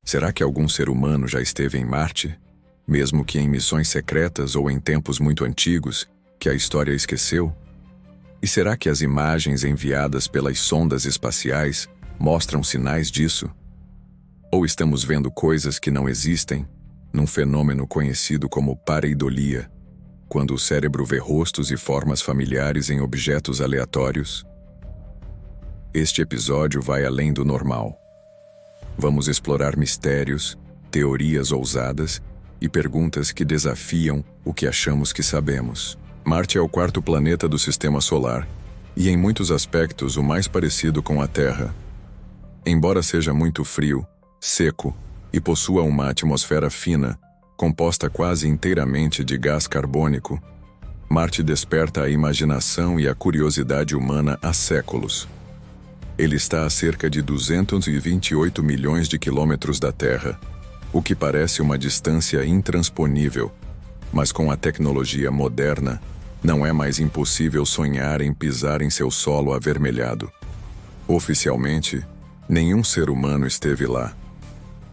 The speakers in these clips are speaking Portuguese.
Será que algum ser humano já esteve em Marte? Mesmo que em missões secretas ou em tempos muito antigos, que a história esqueceu? E será que as imagens enviadas pelas sondas espaciais mostram sinais disso? Ou estamos vendo coisas que não existem, num fenômeno conhecido como pareidolia, quando o cérebro vê rostos e formas familiares em objetos aleatórios? Este episódio vai além do normal. Vamos explorar mistérios, teorias ousadas e perguntas que desafiam o que achamos que sabemos. Marte é o quarto planeta do Sistema Solar e, em muitos aspectos, o mais parecido com a Terra. Embora seja muito frio, seco e possua uma atmosfera fina, composta quase inteiramente de gás carbônico, Marte desperta a imaginação e a curiosidade humana há séculos. Ele está a cerca de 228 milhões de quilômetros da Terra, o que parece uma distância intransponível, mas com a tecnologia moderna, não é mais impossível sonhar em pisar em seu solo avermelhado. Oficialmente, nenhum ser humano esteve lá.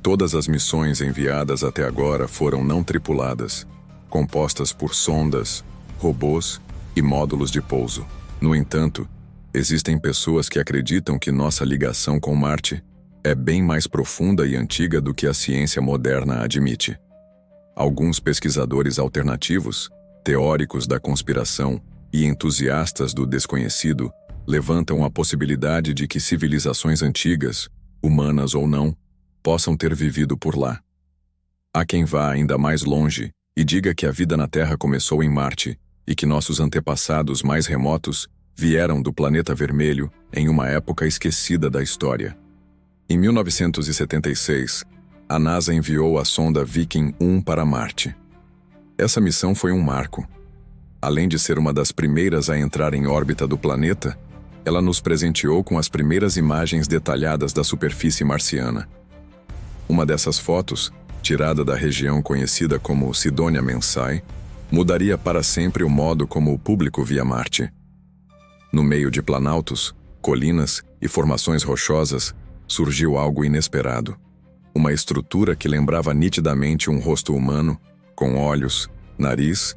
Todas as missões enviadas até agora foram não tripuladas, compostas por sondas, robôs e módulos de pouso. No entanto, existem pessoas que acreditam que nossa ligação com Marte é bem mais profunda e antiga do que a ciência moderna admite. Alguns pesquisadores alternativos, teóricos da conspiração e entusiastas do desconhecido levantam a possibilidade de que civilizações antigas, humanas ou não, possam ter vivido por lá. Há quem vá ainda mais longe e diga que a vida na Terra começou em Marte e que nossos antepassados mais remotos vieram do planeta vermelho em uma época esquecida da história. Em 1976, a NASA enviou a sonda Viking 1 para Marte. Essa missão foi um marco. Além de ser uma das primeiras a entrar em órbita do planeta, ela nos presenteou com as primeiras imagens detalhadas da superfície marciana. Uma dessas fotos, tirada da região conhecida como Sidonia Mensae, mudaria para sempre o modo como o público via Marte. No meio de planaltos, colinas e formações rochosas, surgiu algo inesperado. Uma estrutura que lembrava nitidamente um rosto humano, com olhos, nariz,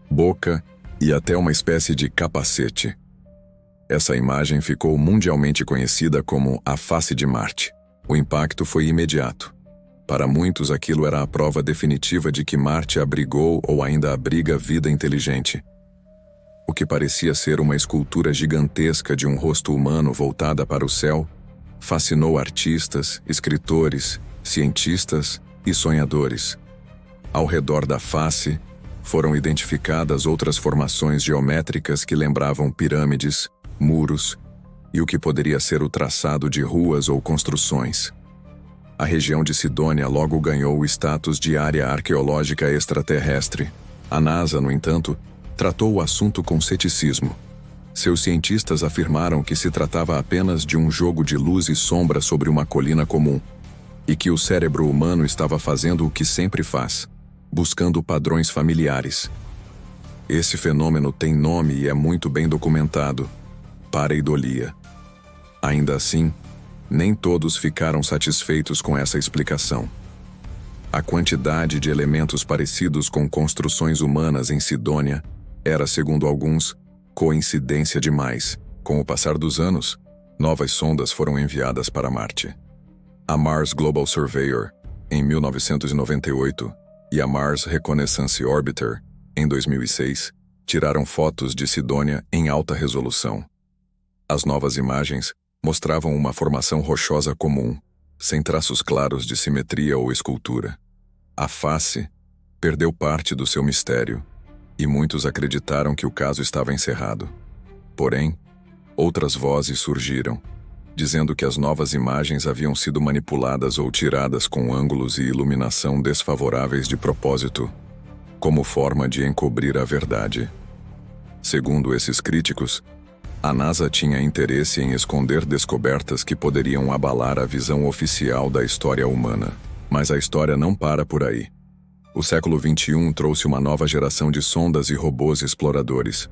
boca e até uma espécie de capacete. Essa imagem ficou mundialmente conhecida como a face de Marte. O impacto foi imediato. Para muitos, aquilo era a prova definitiva de que Marte abrigou ou ainda abriga vida inteligente. O que parecia ser uma escultura gigantesca de um rosto humano voltada para o céu, fascinou artistas, escritores, cientistas e sonhadores. Ao redor da face, foram identificadas outras formações geométricas que lembravam pirâmides, muros e o que poderia ser o traçado de ruas ou construções. A região de Sidônia logo ganhou o status de área arqueológica extraterrestre. A NASA, no entanto, tratou o assunto com ceticismo. Seus cientistas afirmaram que se tratava apenas de um jogo de luz e sombra sobre uma colina comum, e que o cérebro humano estava fazendo o que sempre faz, buscando padrões familiares. Esse fenômeno tem nome e é muito bem documentado: pareidolia. Ainda assim, nem todos ficaram satisfeitos com essa explicação. A quantidade de elementos parecidos com construções humanas em Sidônia era, segundo alguns, coincidência demais. Com o passar dos anos, novas sondas foram enviadas para Marte. A Mars Global Surveyor, em 1998, e a Mars Reconnaissance Orbiter, em 2006, tiraram fotos de Sidônia em alta resolução. As novas imagens mostravam uma formação rochosa comum, sem traços claros de simetria ou escultura. A face perdeu parte do seu mistério, e muitos acreditaram que o caso estava encerrado. Porém, outras vozes surgiram, dizendo que as novas imagens haviam sido manipuladas ou tiradas com ângulos e iluminação desfavoráveis de propósito, como forma de encobrir a verdade. Segundo esses críticos, a NASA tinha interesse em esconder descobertas que poderiam abalar a visão oficial da história humana. Mas a história não para por aí. O século XXI trouxe uma nova geração de sondas e robôs exploradores.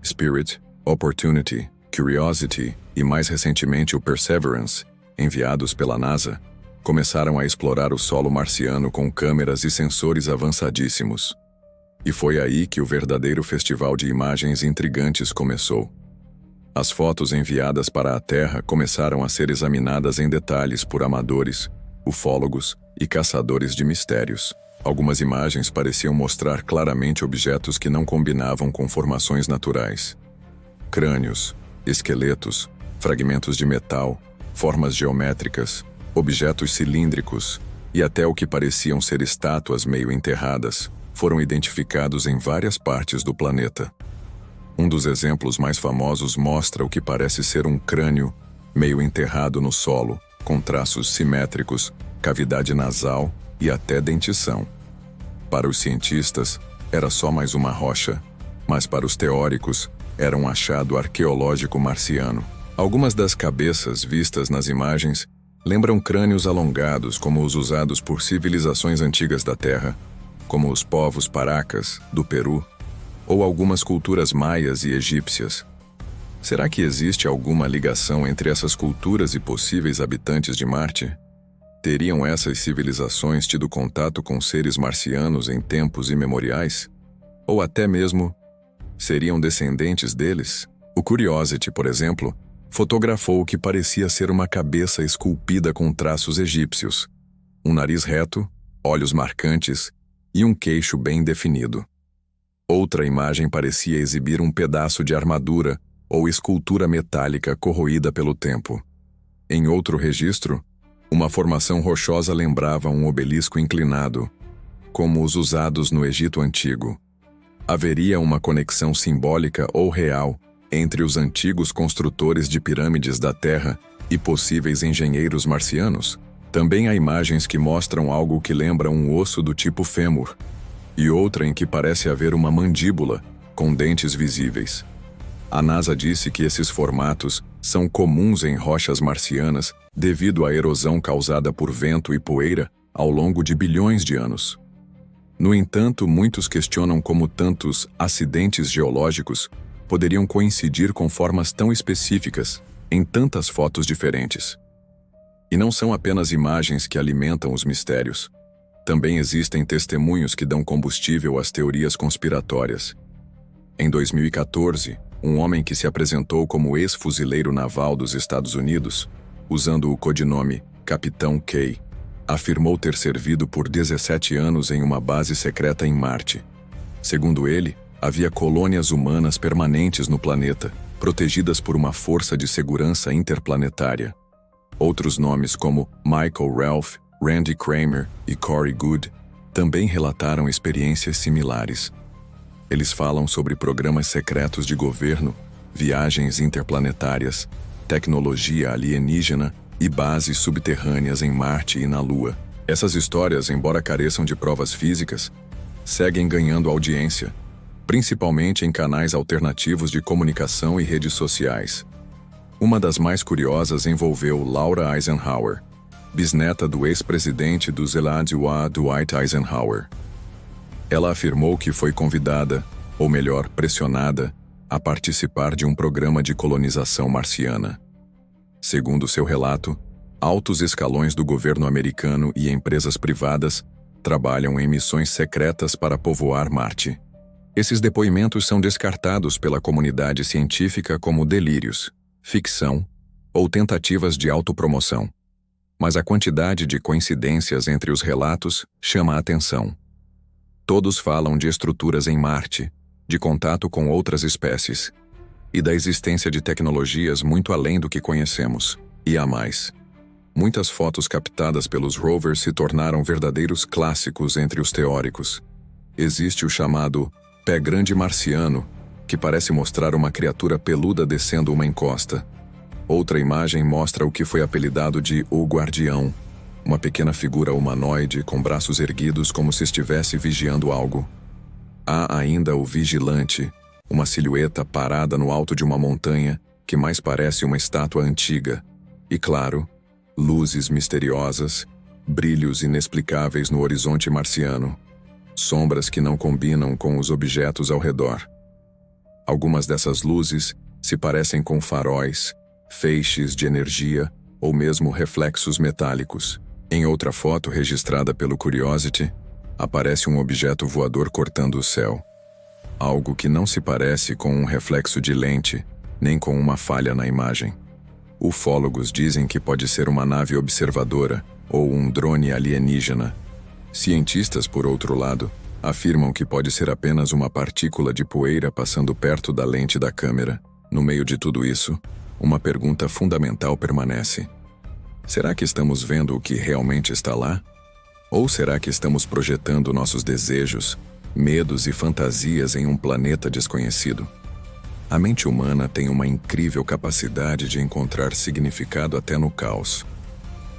Spirit, Opportunity, Curiosity e mais recentemente o Perseverance, enviados pela NASA, começaram a explorar o solo marciano com câmeras e sensores avançadíssimos. E foi aí que o verdadeiro festival de imagens intrigantes começou. As fotos enviadas para a Terra começaram a ser examinadas em detalhes por amadores, ufólogos e caçadores de mistérios. Algumas imagens pareciam mostrar claramente objetos que não combinavam com formações naturais. Crânios, esqueletos, fragmentos de metal, formas geométricas, objetos cilíndricos e até o que pareciam ser estátuas meio enterradas foram identificados em várias partes do planeta. Um dos exemplos mais famosos mostra o que parece ser um crânio meio enterrado no solo, com traços simétricos, cavidade nasal e até dentição. Para os cientistas, era só mais uma rocha, mas para os teóricos, era um achado arqueológico marciano. Algumas das cabeças vistas nas imagens lembram crânios alongados como os usados por civilizações antigas da Terra, como os povos paracas, do Peru, ou algumas culturas maias e egípcias. Será que existe alguma ligação entre essas culturas e possíveis habitantes de Marte? Teriam essas civilizações tido contato com seres marcianos em tempos imemoriais? Ou até mesmo seriam descendentes deles? O Curiosity, por exemplo, fotografou o que parecia ser uma cabeça esculpida com traços egípcios, um nariz reto, olhos marcantes e um queixo bem definido. Outra imagem parecia exibir um pedaço de armadura ou escultura metálica corroída pelo tempo. Em outro registro, uma formação rochosa lembrava um obelisco inclinado, como os usados no Egito Antigo. Haveria uma conexão simbólica ou real entre os antigos construtores de pirâmides da Terra e possíveis engenheiros marcianos? Também há imagens que mostram algo que lembra um osso do tipo fêmur, e outra em que parece haver uma mandíbula, com dentes visíveis. A NASA disse que esses formatos são comuns em rochas marcianas devido à erosão causada por vento e poeira ao longo de bilhões de anos. No entanto, muitos questionam como tantos acidentes geológicos poderiam coincidir com formas tão específicas em tantas fotos diferentes. E não são apenas imagens que alimentam os mistérios. Também existem testemunhos que dão combustível às teorias conspiratórias. Em 2014, um homem que se apresentou como ex-fuzileiro naval dos Estados Unidos, usando o codinome Capitão K, afirmou ter servido por 17 anos em uma base secreta em Marte. Segundo ele, havia colônias humanas permanentes no planeta, protegidas por uma força de segurança interplanetária. Outros nomes como Michael Ralph, Randy Kramer e Corey Goode também relataram experiências similares. Eles falam sobre programas secretos de governo, viagens interplanetárias, tecnologia alienígena e bases subterrâneas em Marte e na Lua. Essas histórias, embora careçam de provas físicas, seguem ganhando audiência, principalmente em canais alternativos de comunicação e redes sociais. Uma das mais curiosas envolveu Laura Eisenhower, bisneta do ex-presidente do ZLA Dwight Eisenhower. Ela afirmou que foi convidada, ou melhor, pressionada, a participar de um programa de colonização marciana. Segundo seu relato, altos escalões do governo americano e empresas privadas trabalham em missões secretas para povoar Marte. Esses depoimentos são descartados pela comunidade científica como delírios, ficção ou tentativas de autopromoção. Mas a quantidade de coincidências entre os relatos chama a atenção. Todos falam de estruturas em Marte, de contato com outras espécies, e da existência de tecnologias muito além do que conhecemos. E há mais. Muitas fotos captadas pelos rovers se tornaram verdadeiros clássicos entre os teóricos. Existe o chamado pé grande marciano, que parece mostrar uma criatura peluda descendo uma encosta. Outra imagem mostra o que foi apelidado de O Guardião, uma pequena figura humanoide com braços erguidos como se estivesse vigiando algo. Há ainda o Vigilante, uma silhueta parada no alto de uma montanha que mais parece uma estátua antiga. E claro, luzes misteriosas, brilhos inexplicáveis no horizonte marciano, sombras que não combinam com os objetos ao redor. Algumas dessas luzes se parecem com faróis, feixes de energia ou mesmo reflexos metálicos. Em outra foto registrada pelo Curiosity, aparece um objeto voador cortando o céu. Algo que não se parece com um reflexo de lente, nem com uma falha na imagem. Ufólogos dizem que pode ser uma nave observadora ou um drone alienígena. Cientistas, por outro lado, afirmam que pode ser apenas uma partícula de poeira passando perto da lente da câmera. No meio de tudo isso, uma pergunta fundamental permanece. Será que estamos vendo o que realmente está lá? Ou será que estamos projetando nossos desejos, medos e fantasias em um planeta desconhecido? A mente humana tem uma incrível capacidade de encontrar significado até no caos.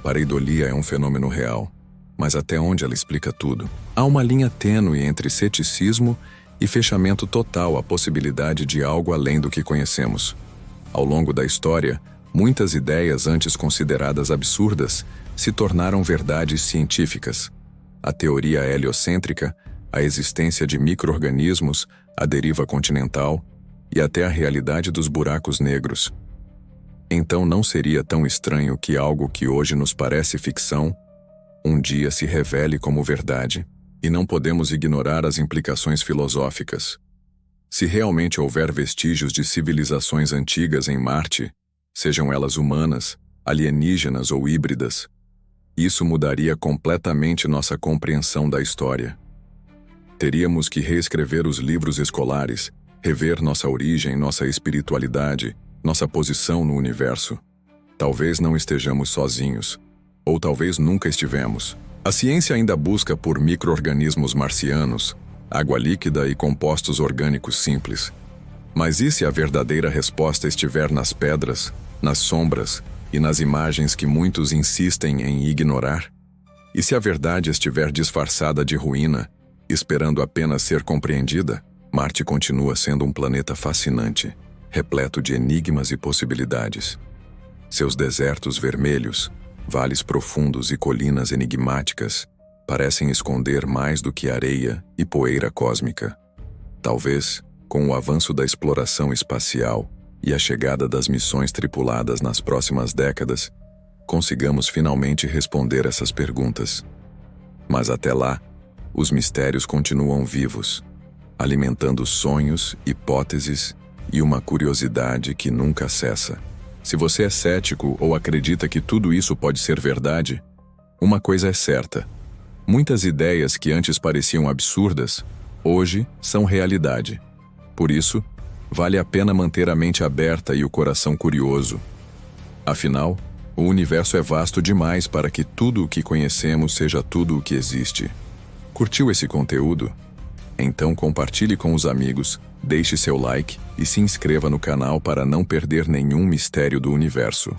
Pareidolia é um fenômeno real, mas até onde ela explica tudo? Há uma linha tênue entre ceticismo e fechamento total à possibilidade de algo além do que conhecemos. Ao longo da história, muitas ideias antes consideradas absurdas se tornaram verdades científicas. A teoria heliocêntrica, a existência de micro-organismos, a deriva continental e até a realidade dos buracos negros. Então não seria tão estranho que algo que hoje nos parece ficção, um dia se revele como verdade, e não podemos ignorar as implicações filosóficas. Se realmente houver vestígios de civilizações antigas em Marte, sejam elas humanas, alienígenas ou híbridas, isso mudaria completamente nossa compreensão da história. Teríamos que reescrever os livros escolares, rever nossa origem, nossa espiritualidade, nossa posição no universo. Talvez não estejamos sozinhos, ou talvez nunca estivemos. A ciência ainda busca por micro-organismos marcianos, água líquida e compostos orgânicos simples. Mas e se a verdadeira resposta estiver nas pedras, nas sombras e nas imagens que muitos insistem em ignorar? E se a verdade estiver disfarçada de ruína, esperando apenas ser compreendida? Marte continua sendo um planeta fascinante, repleto de enigmas e possibilidades. Seus desertos vermelhos, vales profundos e colinas enigmáticas parecem esconder mais do que areia e poeira cósmica. Talvez, com o avanço da exploração espacial e a chegada das missões tripuladas nas próximas décadas, consigamos finalmente responder essas perguntas. Mas até lá, os mistérios continuam vivos, alimentando sonhos, hipóteses e uma curiosidade que nunca cessa. Se você é cético ou acredita que tudo isso pode ser verdade, uma coisa é certa: muitas ideias que antes pareciam absurdas, hoje são realidade. Por isso, vale a pena manter a mente aberta e o coração curioso. Afinal, o universo é vasto demais para que tudo o que conhecemos seja tudo o que existe. Curtiu esse conteúdo? Então compartilhe com os amigos, deixe seu like e se inscreva no canal para não perder nenhum mistério do universo.